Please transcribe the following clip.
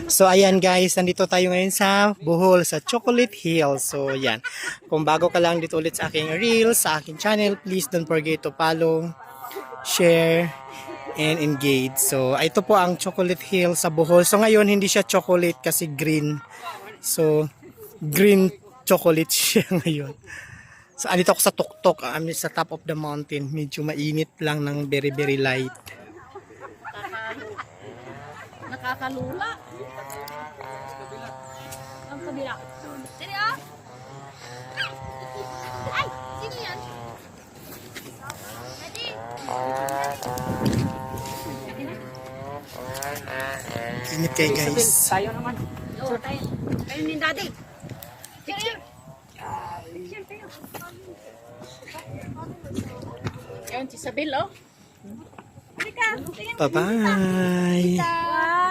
So ayan guys, nandito tayo ngayon sa Bohol, sa Chocolate Hill. So yan, kung bago ka lang dito ulit sa aking reels, sa aking channel, please don't forget to follow, share, and engage. So ito po ang Chocolate Hill sa Bohol. So ngayon hindi siya chocolate kasi green. So green chocolate siya ngayon. So andito ako sa tuktok, I'm sa top of the mountain. Medyo mainit lang ng very very light. Nakakalula. Ang kabila. Sino yan? Ay! Sino yan? Daddy! Init kayo guys. Tayo naman. Oo, tayo. Tayo ni Daddy. Sino yan? Sino tayo? Yan, si Sabil, oh. Halika. Bye bye. Wow!